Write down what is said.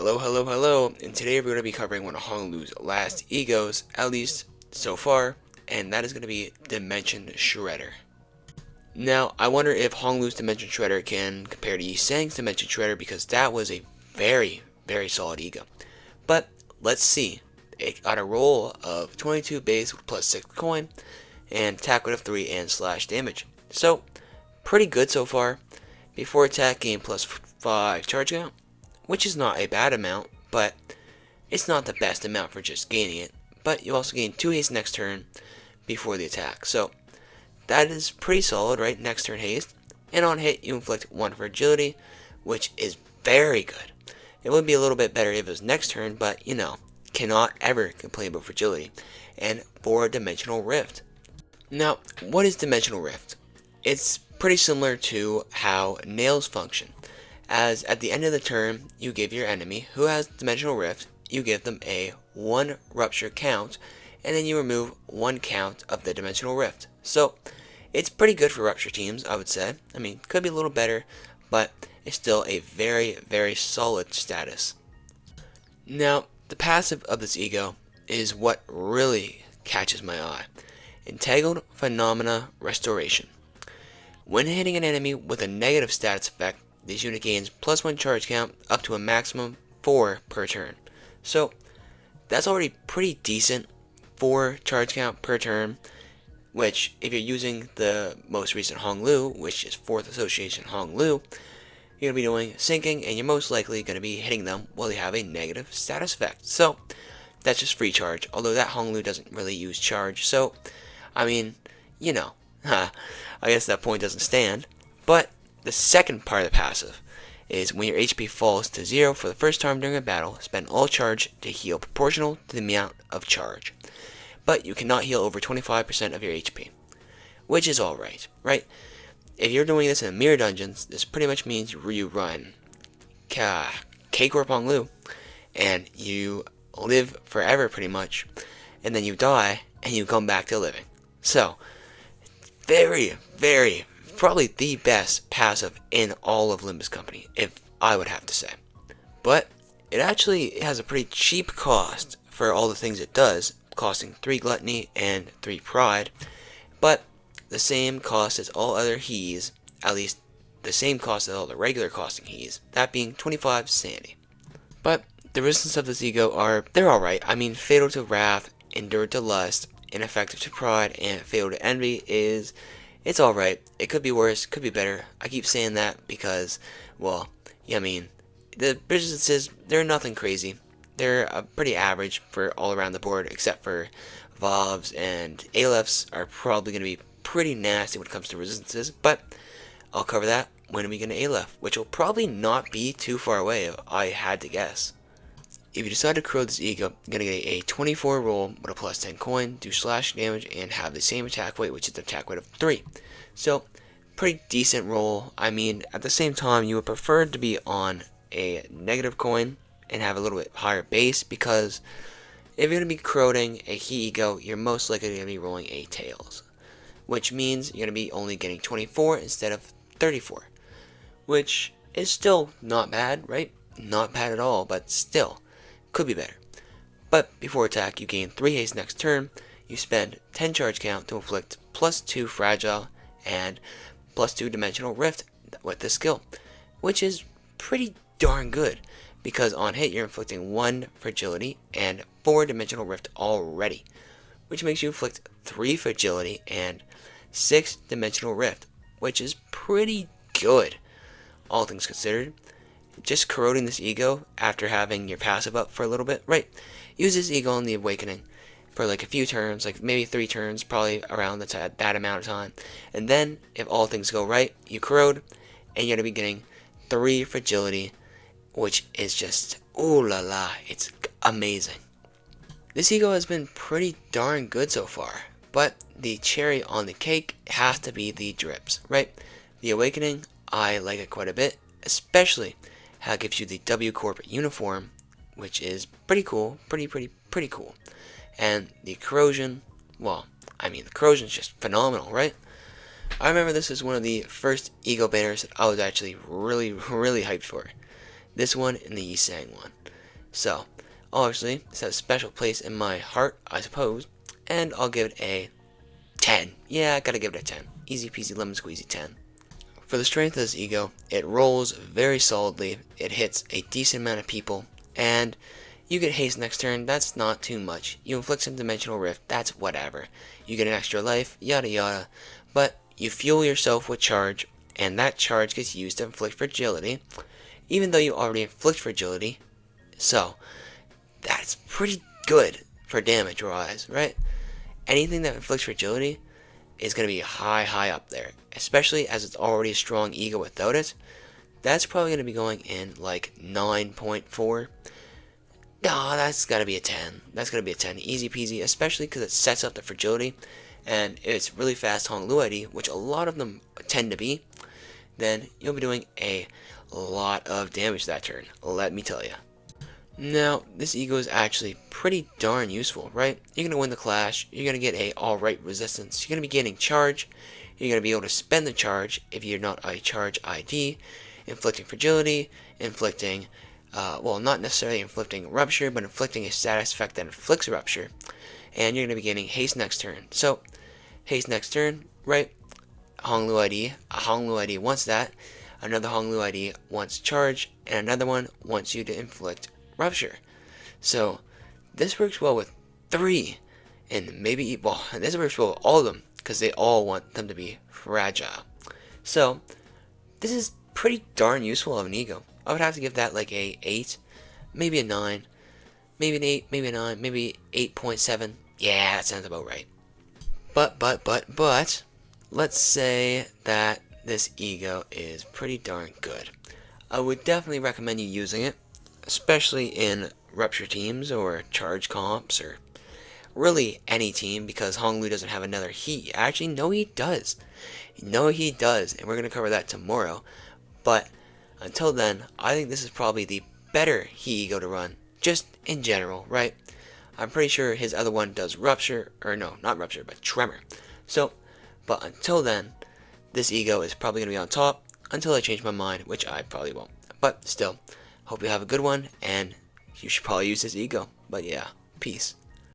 Hello, hello, hello, and today we're going to be covering one of Honolulu's last E.G.Os, at least so far, and that is going to be Dimension Shredder. Now, I wonder if Honolulu's Dimension Shredder can compare to Yisang's Dimension Shredder because that was a very, very solid E.G.O. But, let's see. It got a roll of 22 base with plus 6 coin, and attack with a 3 and slash damage. So, pretty good so far. Before attack, gain plus 5 charge count, which is not a bad amount, but it's not the best amount for just gaining it. But you also gain 2 haste next turn before the attack. So that is pretty solid, right? Next turn haste. And on hit, you inflict 1 for agility, which is very good. It would be a little bit better if it was next turn, but you know, cannot ever complain about fragility. And 4-dimensional rift. Now, what is dimensional rift? It's pretty similar to how nails function, as at the end of the turn, you give your enemy, who has Dimensional Rift, you give them a 1 rupture count, and then you remove 1 count of the Dimensional Rift. So, it's pretty good for rupture teams, I would say. I mean, could be a little better, but it's still a very, very solid status. Now, the passive of this E.G.O is what really catches my eye. Entangled Phenomena Restoration. When hitting an enemy with a negative status effect, this unit gains plus 1 charge count up to a maximum 4 per turn. So that's already pretty decent, 4 charge count per turn, which if you're using the most recent Honolulu, which is 4th Association Honolulu, you're going to be doing sinking and you're most likely going to be hitting them while they have a negative status effect. So that's just free charge, although that Honolulu doesn't really use charge, so I mean, you know, I guess that point doesn't stand. But the second part of the passive is when your HP falls to 0 for the first time during a battle, spend all charge to heal proportional to the amount of charge. But you cannot heal over 25% of your HP, which is alright, right? If you're doing this in mirror dungeons, this pretty much means you run K-Corp Honolulu, and you live forever pretty much, and then you die, and you come back to living. So, very, very, probably the best passive in all of Limbus Company, if I would have to say. But it actually has a pretty cheap cost for all the things it does, costing 3 Gluttony and 3 Pride, but the same cost as all other He's, at least the same cost as all the regular costing He's, that being 25 Sanity. But the resistance of this E.G.O they're alright. I mean, Fatal to Wrath, Endured to Lust, Ineffective to Pride, and Fatal to Envy it's alright. It could be worse, could be better. I keep saying that because, well, yeah, I mean, the resistances, they're nothing crazy. They're pretty average for all around the board, except for Vovs and Alephs are probably going to be pretty nasty when it comes to resistances, but I'll cover that when we get an Aleph, which will probably not be too far away if I had to guess. If you decide to corrode this E.G.O, you're going to get a 24 roll with a plus 10 coin, do slash damage, and have the same attack weight, which is the attack weight of 3. So, pretty decent roll. I mean, at the same time, you would prefer to be on a negative coin and have a little bit higher base, because if you're going to be corroding a He E.G.O, you're most likely going to be rolling a Tails, which means you're going to be only getting 24 instead of 34, which is still not bad, right? Not bad at all, but still. Could be better. But before attack, you gain 3 haste next turn, you spend 10 charge count to inflict plus 2 fragile and plus 2 dimensional rift with this skill, which is pretty darn good, because on hit you're inflicting 1 fragility and 4 dimensional rift already, which makes you inflict 3 fragility and 6 dimensional rift, which is pretty good, all things considered. Just corroding this E.G.O after having your passive up for a little bit, right? Use this E.G.O in the Awakening for like a few turns, like maybe 3 turns, probably around that amount of time. And then, if all things go right, you corrode, and you're going to be getting 3 fragility, which is just, ooh la la, it's amazing. This E.G.O has been pretty darn good so far, but the cherry on the cake has to be the drips, right? The Awakening, I like it quite a bit, especially how it gives you the W Corp uniform, which is pretty cool, pretty cool. And the corrosion, well, I mean, the corrosion is just phenomenal, right? I remember this is one of the first E.G.O banners that I was actually really hyped for. this one, and the Yisang one. So, obviously, this has a special place in my heart, I suppose, and I'll give it a 10. Yeah, I gotta give it a 10. Easy peasy lemon squeezy 10. For the strength of this E.G.O, it rolls very solidly, it hits a decent amount of people, and you get haste next turn, that's not too much. You inflict some dimensional rift, that's whatever. You get an extra life, yada yada, but you fuel yourself with charge, and that charge gets used to inflict fragility, even though you already inflict fragility. So, that's pretty good for damage wise, right? Anything that inflicts fragility is going to be high up there, especially as it's already a strong E.G.O without it. That's probably going to be going in like 9.4. No, that's got to be a 10. That's going to be a 10. Easy peasy, especially because it sets up the fragility, and it's really fast Hong Lu ID, which a lot of them tend to be, then you'll be doing a lot of damage that turn, let me tell you. Now, this E.G.O is actually pretty darn useful, right? You're going to win the clash, you're going to get a alright resistance, you're going to be getting charge, you're going to be able to spend the charge if you're not a charge ID, inflicting fragility, inflicting, well, not necessarily inflicting rupture, but inflicting a status effect that inflicts rupture, and you're going to be getting haste next turn. So, haste next turn, right? Hong Lu ID, a Hong Lu ID wants that, another Hong Lu ID wants charge, and another one wants you to inflict rupture. So this works well with 3, and maybe, well, this works well with all of them, because they all want them to be fragile. So this is pretty darn useful of an E.G.O. I would have to give that like a 8, maybe a 9, maybe an 8, maybe a 9, maybe 8.7. Yeah, that sounds about right. But, let's say that this E.G.O is pretty darn good. I would definitely recommend you using it, especially in rupture teams or charge comps or really any team, because Hong Lu doesn't have another He. Actually, no, he does. No, he does, and we're going to cover that tomorrow. But until then, I think this is probably the better He E.G.O to run, just in general, right? I'm pretty sure his other one does rupture, or no, not rupture, but tremor. So, but until then, this E.G.O is probably going to be on top until I change my mind, which I probably won't. But still, hope you have a good one, and you should probably use this E.G.O. But yeah, peace.